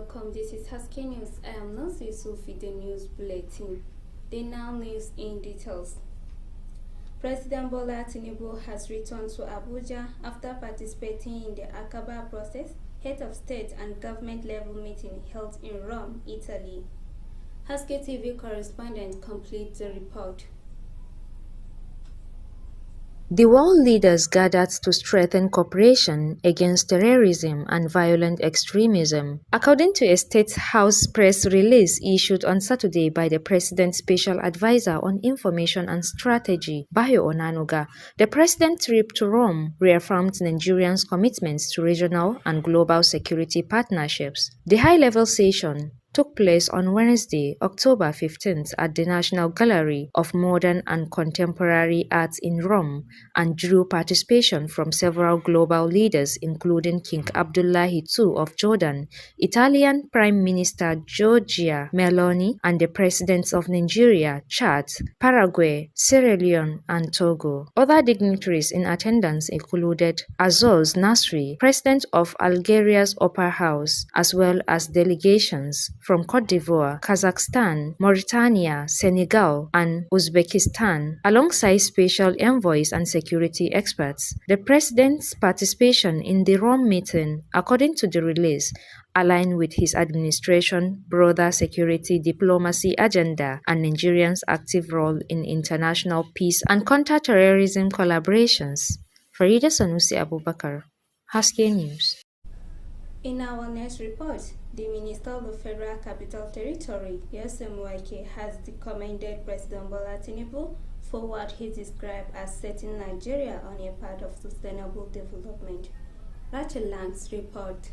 welcome. This is Haske News. I am Nancy Yusuf with the news bulletin. The now news in details. President Bola Tinubu has returned to Abuja after participating in the Akaba process, head of state and government level meeting held in Rome, Italy. Haske TV correspondent completes the report. The world leaders gathered to strengthen cooperation against terrorism and violent extremism. According to a State House press release issued on Saturday by the President's Special Advisor on Information and Strategy, Bayo Onanuga, the President's trip to Rome reaffirmed Nigerians' commitments to regional and global security partnerships. The high-level session took place on Wednesday, October 15th at the National Gallery of Modern and Contemporary Art in Rome and drew participation from several global leaders including King Abdullahi II of Jordan, Italian Prime Minister Giorgia Meloni, and the presidents of Nigeria, Chad, Paraguay, Sierra Leone, and Togo. Other dignitaries in attendance included Azzoz Nasri, President of Algeria's Upper House, as well as delegations from Côte d'Ivoire, Kazakhstan, Mauritania, Senegal, and Uzbekistan, alongside special envoys and security experts. The president's participation in the Rome meeting, according to the release, aligned with his administration's broader security diplomacy agenda and Nigeria's active role in international peace and counter-terrorism collaborations. Farida Sanusi Abubakar, Haske News. In our next report, the Minister of the Federal Capital Territory, Nyesom Wike, has commended President Bola Tinubu for what he described as setting Nigeria on a path of sustainable development. Rachel Lang's report.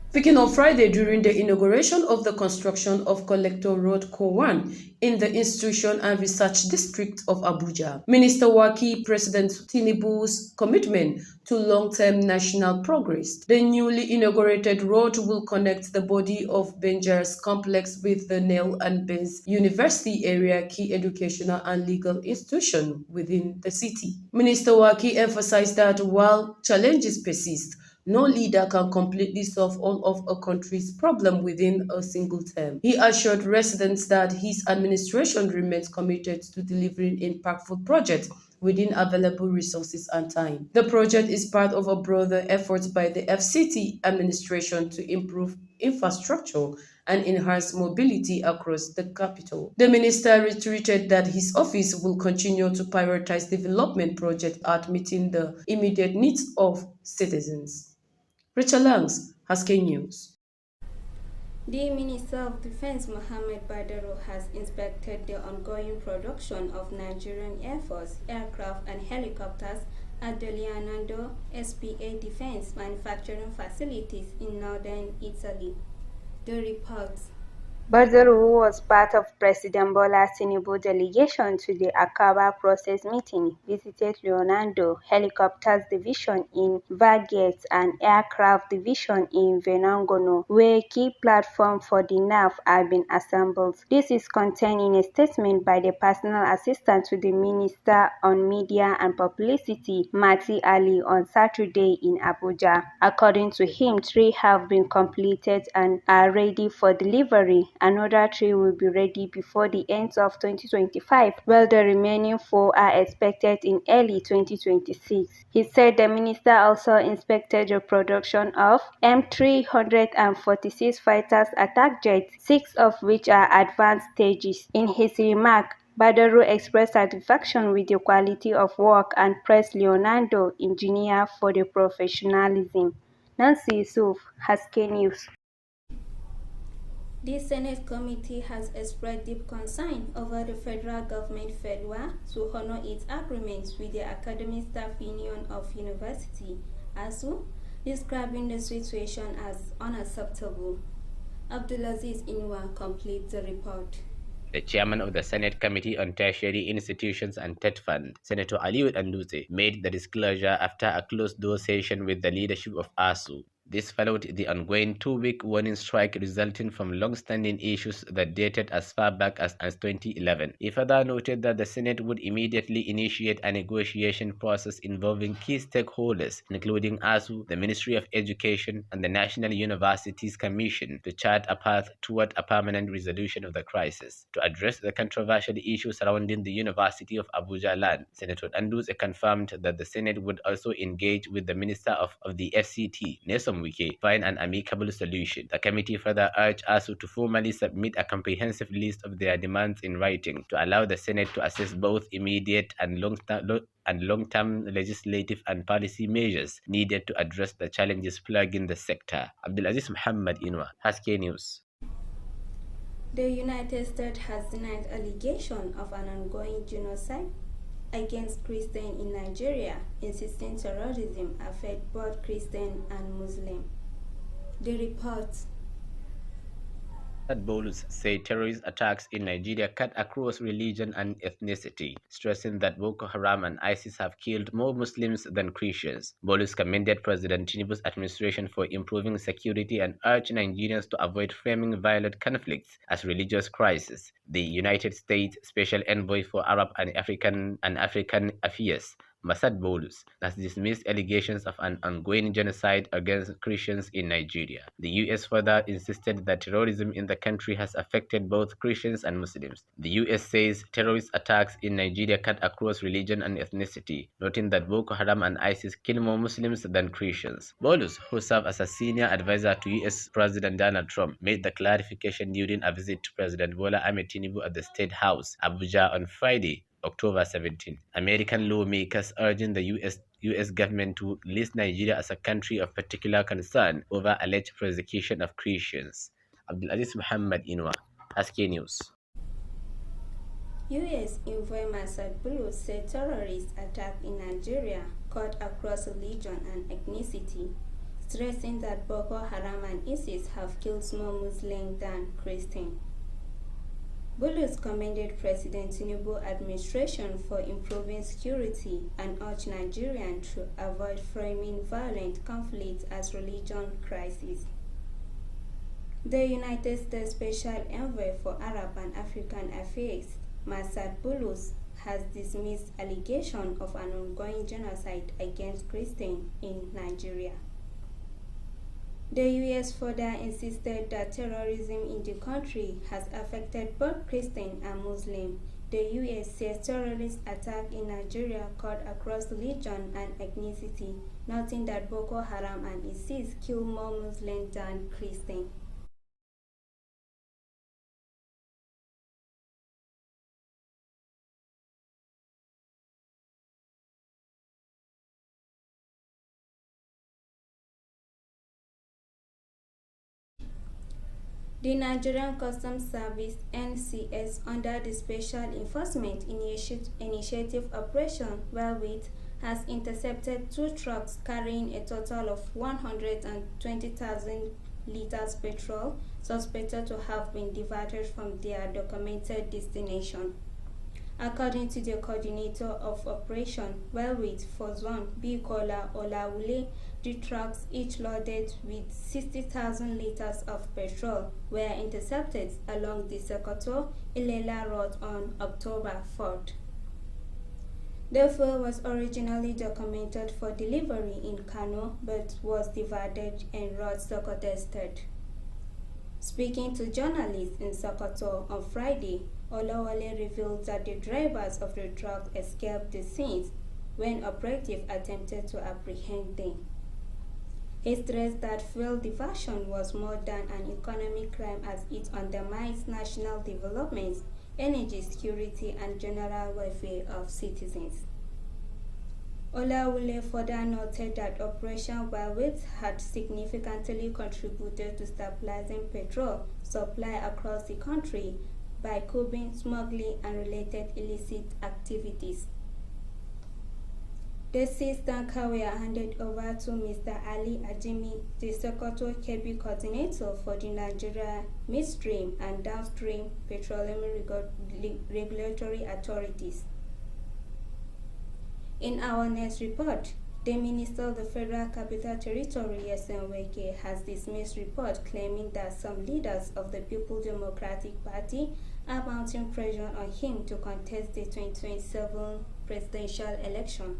Speaking on Friday during the inauguration of the construction of Collector Road Co-1 in the Institution and Research District of Abuja, Minister Waki President Tinubu's commitment to long-term national progress. The newly inaugurated road will connect the body of Benja's complex with the Nell and Benz University area, key educational and legal institution within the city. Minister Waki emphasized that while challenges persist, no leader can completely solve all of a country's problems within a single term. He assured residents that his administration remains committed to delivering impactful projects within available resources and time. The project is part of a broader effort by the FCT administration to improve infrastructure and enhance mobility across the capital. The minister reiterated that his office will continue to prioritize development projects at meeting the immediate needs of citizens. Rachel Langs, Haske News. The Minister of Defense Mohammed Badaro has inspected the ongoing production of Nigerian Air Force aircraft and helicopters at the Leonardo SPA defense manufacturing facilities in northern Italy. The report. Badaro was part of President Bola Tinubu delegation to the Akaba process meeting, visited Leonardo Helicopters Division in Vargas and Aircraft Division in Venangono, where key platforms for the NAV have been assembled. This is contained in a statement by the personal assistant to the Minister on Media and Publicity, Mati Ali, on Saturday in Abuja. According to him, 3 have been completed and are ready for delivery. Another 3 will be ready before the end of 2025, while the remaining 4 are expected in early 2026. He said the minister also inspected the production of M346 fighters attack jets, 6 of which are advanced stages. In his remark, Badaro expressed satisfaction with the quality of work and praised Leonardo engineer for the professionalism. Nancy Yusuf, Haske News. The Senate committee has expressed deep concern over the federal government failure to honor its agreements with the Academic Staff Union of University, ASU, describing the situation as unacceptable. Abdulaziz Inwa completes the report. The chairman of the Senate Committee on Tertiary Institutions and TED Fund, Senator Aliud Anduze, made the disclosure after a closed-door session with the leadership of ASU. This followed the ongoing 2-week warning strike resulting from long-standing issues that dated as far back as 2011. He further noted that the Senate would immediately initiate a negotiation process involving key stakeholders, including ASU, the Ministry of Education, and the National Universities Commission, to chart a path toward a permanent resolution of the crisis. To address the controversial issues surrounding the University of Abuja land, Senator Andus confirmed that the Senate would also engage with the Minister of the FCT, Nyesom Wike, find an amicable solution. The committee further urged ASU to formally submit a comprehensive list of their demands in writing to allow the Senate to assess both immediate and long-term legislative and policy measures needed to address the challenges plaguing the sector. Abdulaziz Muhammad Inwa, Haske News. The United States has denied allegation of an ongoing genocide against Christians in Nigeria, insisting terrorism affects both Christian and Muslim. The report. Bolus say terrorist attacks in Nigeria cut across religion and ethnicity, stressing that Boko Haram and ISIS have killed more Muslims than Christians. Bolus commended President Tinubu's administration for improving security and urged Nigerians to avoid framing violent conflicts as religious crises. The United States Special Envoy for Arab and African Affairs, Masad Bolus, has dismissed allegations of an ongoing genocide against Christians in Nigeria. The U.S. further insisted that terrorism in the country has affected both Christians and Muslims. The U.S. says terrorist attacks in Nigeria cut across religion and ethnicity, noting that Boko Haram and ISIS kill more Muslims than Christians. Bolus, who served as a senior advisor to U.S. President Donald Trump, made the clarification during a visit to President Bola Ahmed Tinubu at the State House, Abuja, on Friday, October 17. American lawmakers urging the U.S. government to list Nigeria as a country of particular concern over alleged persecution of Christians. Abdulaziz Muhammad Inwa, Haske News. U.S. envoy Masad Bolus said terrorist attack in Nigeria cut across religion and ethnicity, stressing that Boko Haram and ISIS have killed more Muslims than Christians. Bolus commended President Tinubu's administration for improving security and urged Nigerians to avoid framing violent conflicts as religion crises. The United States Special Envoy for Arab and African Affairs, Masad Bolus, has dismissed allegations of an ongoing genocide against Christians in Nigeria. The U.S. further insisted that terrorism in the country has affected both Christians and Muslims. The U.S. says terrorist attacks in Nigeria cut across religion and ethnicity, noting that Boko Haram and ISIS kill more Muslims than Christians. The Nigerian Customs Service (NCS), under the Special Enforcement Initiative Operation Wellwith, has intercepted 2 trucks carrying a total of 120,000 liters petrol suspected to have been diverted from their documented destination. According to the coordinator of Operation Wellwith for Zone B, Kola Olawule, the trucks, each loaded with 60,000 liters of petrol, were intercepted along the Sokoto-Ilela road on October 4th. The fuel was originally documented for delivery in Kano but was diverted en route Sokoto State. Speaking to journalists in Sokoto on Friday, Olawale revealed that the drivers of the truck escaped the scene when operatives attempted to apprehend them. He stressed that fuel diversion was more than an economic crime as it undermines national development, energy security, and general welfare of citizens. Olawale further noted that Operation Wellwith had significantly contributed to stabilizing petrol supply across the country by curbing smuggling and related illicit activities. The 6 tankers were handed over to Mr. Ali Ajimi, the Sokoto Kebbi coordinator for the Nigeria Midstream and Downstream Petroleum Regulatory Authorities. In our next report, The Minister of the Federal Capital Territory, Yesen Wike, has dismissed reports claiming that some leaders of the People's Democratic Party are mounting pressure on him to contest the 2027 presidential election.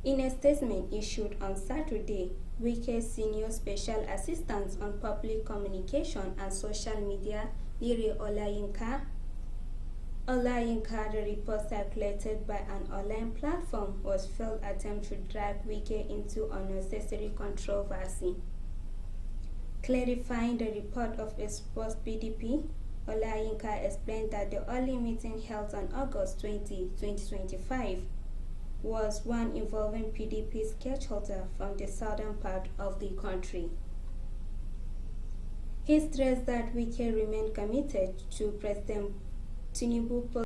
In a statement issued on Saturday, Wike's senior special assistant on public communication and social media, Lire Olayinka, the report circulated by an online platform was failed attempt to drag Wike into unnecessary controversy. Clarifying the report of a sports PDP, Olayinka explained that the only meeting held on August 20, 2025 was one involving PDP stakeholders from the southern part of the country. He stressed that Wike remained committed to President Tinubu's